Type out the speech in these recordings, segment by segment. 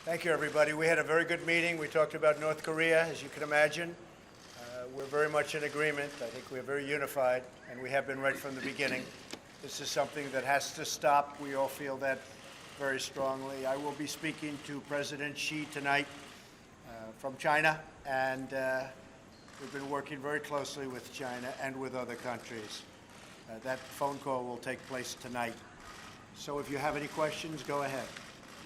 Thank you, everybody. We had a very good meeting. We talked about North Korea, as you can imagine. We're very much in agreement. I think we're very unified, and we have been right from the beginning. This is something that has to stop. We all feel that very strongly. I will be speaking to President Xi tonight from China, and we've been working very closely with China and with other countries. That phone call will take place tonight. So if you have any questions, go ahead.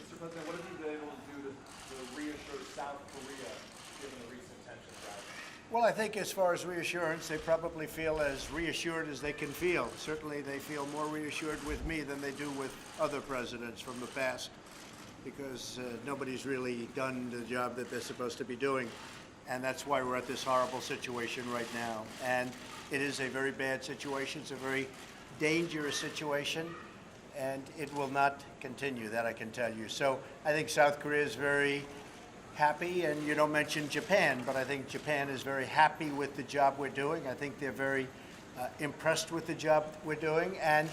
Mr. President, what have you been able to do to reassure South Korea, given the recent tensions rising? Well, I think as far as reassurance, they probably feel as reassured as they can feel. Certainly, they feel more reassured with me than they do with other presidents from the past, because nobody's really done the job that they're supposed to be doing. And that's why we're at this horrible situation right now. And it is a very bad situation. It's a very dangerous situation. And it will not continue, that I can tell you. So I think South Korea is very happy, and you don't mention Japan, but I think Japan is very happy with the job we're doing. I think they're very impressed with the job we're doing, and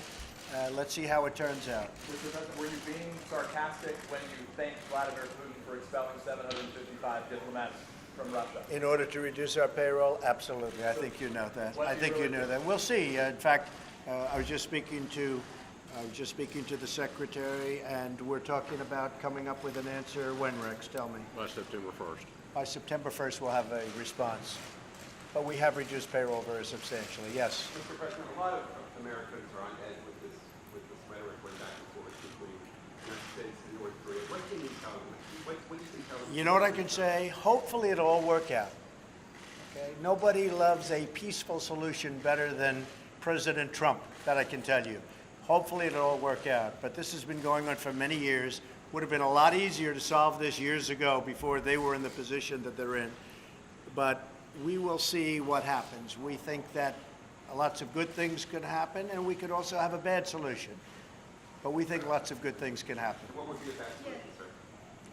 let's see how it turns out. Mr. President, were you being sarcastic when you thanked Vladimir Putin for expelling 755 diplomats from Russia? In order to reduce our payroll? Absolutely. I think you know that. I think you know that. We'll see. In fact, I was just speaking to the secretary, and we're talking about coming up with an answer. When, Rex? Tell me. By September 1st. By September 1st, we'll have a response. But we have reduced payroll very substantially. Yes. Mr. President, a lot of Americans are on edge with this rhetoric going back and forth between the United States and North Korea. What can you tell them? What do you think tell them? You know what I can say? Hopefully it'll all work out. Okay? Nobody loves a peaceful solution better than President Trump, that I can tell you. Hopefully it'll all work out. But this has been going on for many years. Would have been a lot easier to solve this years ago before they were in the position that they're in. But we will see what happens. We think that lots of good things could happen, and we could also have a bad solution. But we think lots of good things can happen. What would be a bad solution, sir?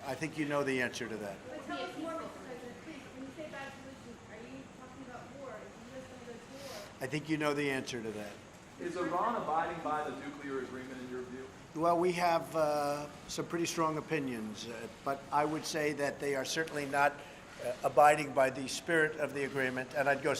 I think you know the answer to that. But tell us more, Mr. President, please. When you say bad solution, are you talking about war? Is the U.S. going to go to war? I think you know the answer to that. Is Iran abiding by the nuclear agreement in your view? Well, we have some pretty strong opinions, but I would say that they are certainly not abiding by the spirit of the agreement, and I'd go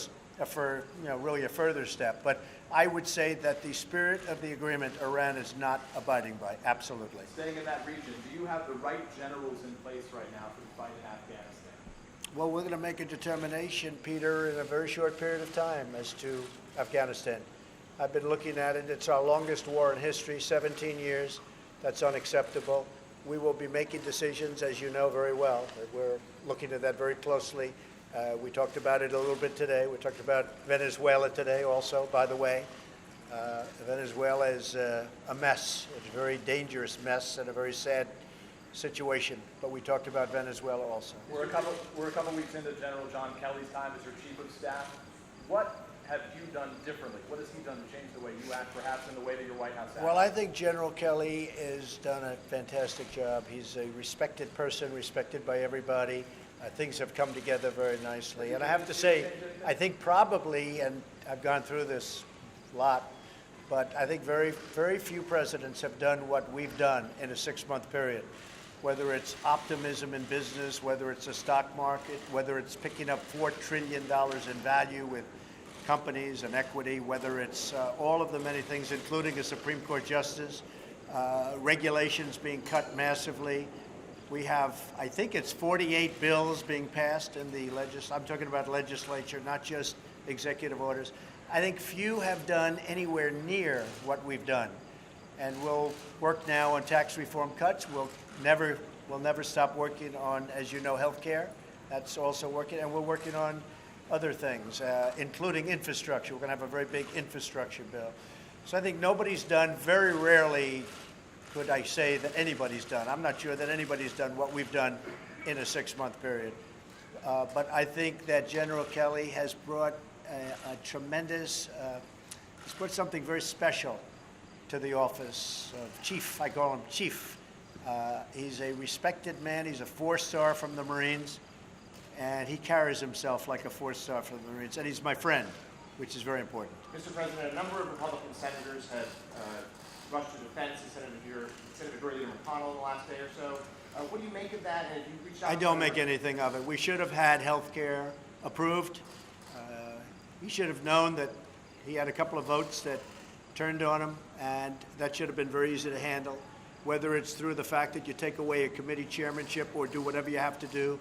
for really a further step. But I would say that the spirit of the agreement Iran is not abiding by, absolutely. Staying in that region, do you have the right generals in place right now for the fight in Afghanistan? Well, we're going to make a determination, Peter, in a very short period of time as to Afghanistan. I've been looking at it. It's our longest war in history, 17 years. That's unacceptable. We will be making decisions, as you know very well. We're looking at that very closely. We talked about it a little bit today. We talked about Venezuela today also, by the way. Venezuela is a mess. It's a very dangerous mess and a very sad situation. But we talked about Venezuela also. We're a couple weeks into General John Kelly's time as your chief of staff. What have you done differently? What has he done to change the way you act, perhaps in the way that your White House acts? Well, I think General Kelly has done a fantastic job. He's a respected person, respected by everybody. Things have come together very nicely. And I have to say, I think probably, and I've gone through this a lot, but I think very, very few presidents have done what we've done in a 6-month period. Whether it's optimism in business, whether it's a stock market, whether it's picking up $4 trillion in value with companies and equity, whether it's all of the many things, including a Supreme Court justice, regulations being cut massively. We have, I think it's 48 bills being passed in the I'm talking about legislature, not just executive orders. I think few have done anywhere near what we've done. And we'll work now on tax reform cuts. We'll never stop working on, as you know, health care. That's also working. And we're working on other things, including infrastructure. We're going to have a very big infrastructure bill. So I think nobody's done, very rarely could I say that anybody's done. I'm not sure that anybody's done what we've done in a 6-month period. But I think that General Kelly has brought a tremendous, he's brought something very special to the office of chief. I call him chief. He's a respected man. He's a 4-star from the Marines. And he carries himself like a 4-star from the Marines. And he's my friend, which is very important. Mr. President, a number of Republican senators have rushed to defense of Senator Greeley and McConnell in the last day or so. What do you make of that? And if you reached out I to don't make anyone- anything of it. We should have had health care approved. He should have known that he had a couple of votes that turned on him, and that should have been very easy to handle, whether it's through the fact that you take away a committee chairmanship or do whatever you have to do.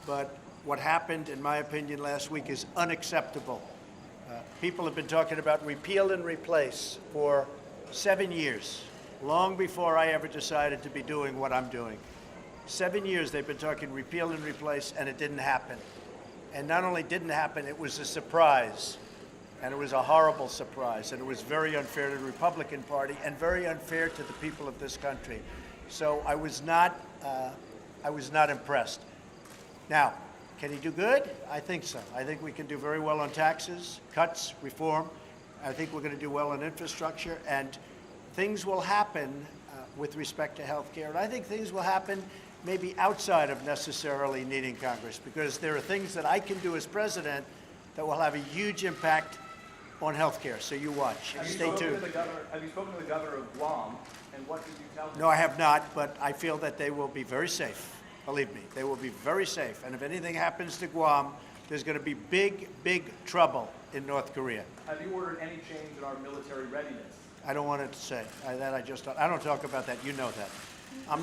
But what happened, in my opinion, last week is unacceptable. People have been talking about repeal and replace for 7 years, long before I ever decided to be doing what I'm doing. 7 years they've been talking repeal and replace, and it didn't happen. And not only didn't happen, it was a surprise. And it was a horrible surprise. And it was very unfair to the Republican Party and very unfair to the people of this country. So I was not impressed. Now, can he do good? I think so. I think we can do very well on taxes, cuts, reform. I think we're going to do well on infrastructure. And things will happen with respect to health care. And I think things will happen maybe outside of necessarily needing Congress, because there are things that I can do as president that will have a huge impact on health care. So you watch. Have you Stay spoken to tuned. the governor? Have you spoken to the governor of Guam? And what did you tell him? No, I have not, but I feel that they will be very safe. Believe me, they will be very safe. And if anything happens to Guam, there's going to be big, big trouble in North Korea. Have you ordered any change in our military readiness? I don't want it to say. I don't talk about that. You know that. I'm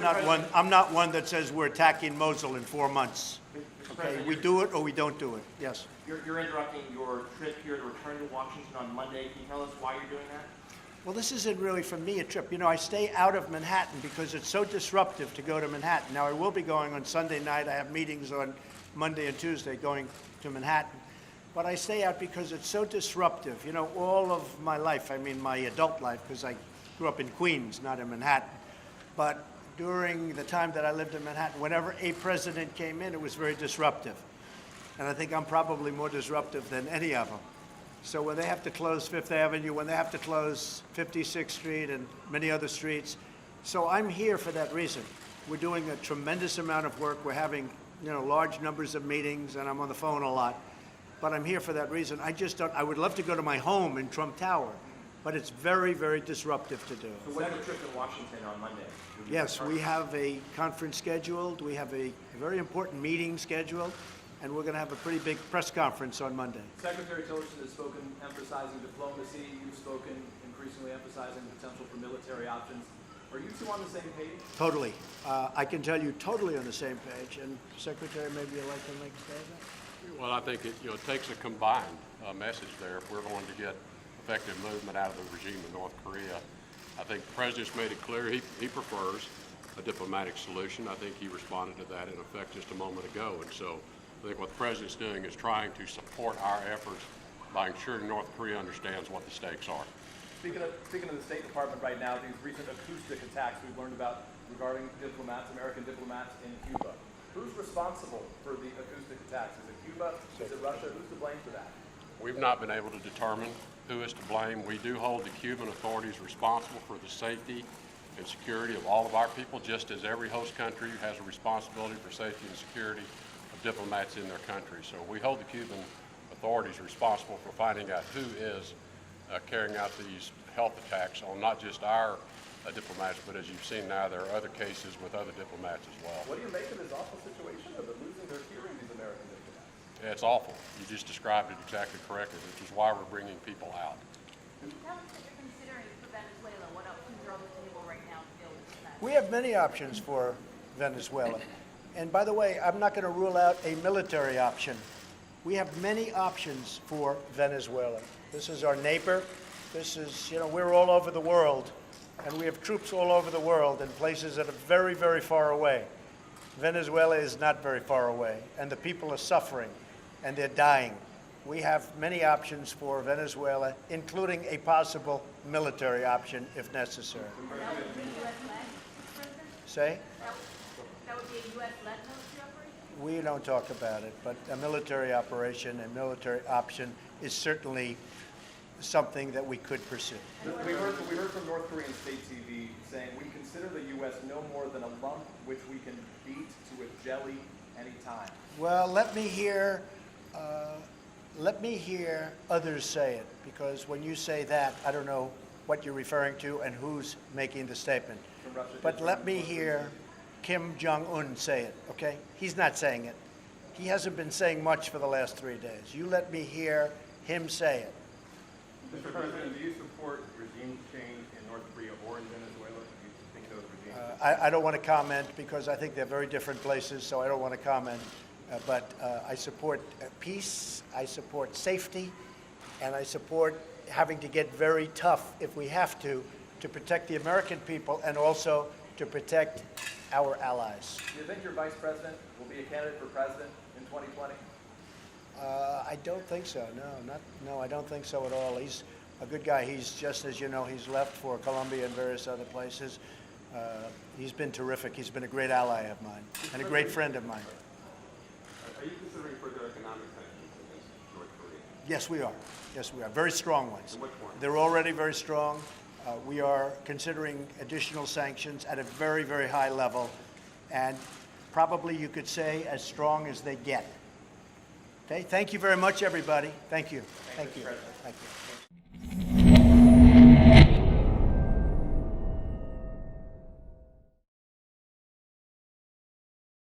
not one that says we're attacking Mosul in 4 months. Mr. Okay, President, we do it or we don't do it. Yes. You're interrupting your trip here to return to Washington on Monday. Can you tell us why you're doing that? Well, this isn't really for me a trip. You know, I stay out of Manhattan because it's so disruptive to go to Manhattan. Now, I will be going on Sunday night. I have meetings on Monday and Tuesday going to Manhattan. But I stay out because it's so disruptive. You know, all of my life, I mean my adult life, because I grew up in Queens, not in Manhattan. But during the time that I lived in Manhattan, whenever a president came in, it was very disruptive. And I think I'm probably more disruptive than any of them. So when they have to close Fifth Avenue, when they have to close 56th Street and many other streets, so I'm here for that reason. We're doing a tremendous amount of work. We're having, you know, large numbers of meetings, and I'm on the phone a lot. But I'm here for that reason. I would love to go to my home in Trump Tower, but it's very, very disruptive to do. So what's your trip to Washington on Monday? Yes, we have a conference scheduled. We have a very important meeting scheduled, and we're going to have a pretty big press conference on Monday. Secretary Tillerson has spoken emphasizing diplomacy. You've spoken increasingly emphasizing the potential for military options. Are you two on the same page? Totally. I can tell you totally on the same page. And Secretary, maybe you'd like to make a statement? Well, I think it takes a combined message there if we're going to get effective movement out of the regime in North Korea. I think the President's made it clear he prefers a diplomatic solution. I think he responded to that in effect just a moment ago. And so I think what the President's doing is trying to support our efforts by ensuring North Korea understands what the stakes are. Speaking of the State Department right now, these recent acoustic attacks we've learned about regarding diplomats, American diplomats in Cuba. Who's responsible for the acoustic attacks? Is it Cuba? Is it Russia? Who's to blame for that? We've not been able to determine who is to blame. We do hold the Cuban authorities responsible for the safety and security of all of our people, just as every host country has a responsibility for safety and security of diplomats in their country. So we hold the Cuban authorities responsible for finding out who is carrying out these health attacks on not just our diplomats, but as you've seen now, there are other cases with other diplomats as well. What do you make of this awful situation of them losing their hearing, these American diplomats? Yeah, it's awful. You just described it exactly correctly, which is why we're bringing people out. Can you tell us what you're considering for Venezuela? What options are on the table right now to deal with this mess? We have many options for Venezuela. And by the way, I'm not going to rule out a military option. We have many options for Venezuela. This is our neighbor. This is, you know, we're all over the world. And we have troops all over the world in places that are very, very far away. Venezuela is not very far away, and the people are suffering, and they're dying. We have many options for Venezuela, including a possible military option if necessary. That would be U.S.-led, President? Say? That would be a U.S.-led military operation? We don't talk about it, but a military operation, a military option is certainly something that we could pursue. We heard from North Korean state TV saying we consider the U.S. no more than a lump which we can beat to a jelly anytime. Well, let me hear others say it, because when you say that, I don't know what you're referring to and who's making the statement. From Russia. But let me hear Kim Jong-un say it, okay? He's not saying it. He hasn't been saying much for the last 3 days. You let me hear him say it. Mr. President, do you support regime change in North Korea or in Venezuela? Do you think those regimes? I don't want to comment because I think they're very different places, so I don't want to comment. But I support peace, I support safety, and I support having to get very tough if we have to protect the American people and also to protect our allies. Do you think your vice president will be a candidate for president in 2020? I don't think so. No, I don't think so at all. He's a good guy. He's just, as you know, he's left for Colombia and various other places. He's been terrific. He's been a great ally of mine and a great friend of mine. Are you considering further economic sanctions against North Korea? Yes, we are. Yes, we are. Very strong ones. In which form? They're already very strong. We are considering additional sanctions at a very, very high level, and probably you could say as strong as they get. Okay, thank you very much, everybody. Thank you. Thank you. Thank you.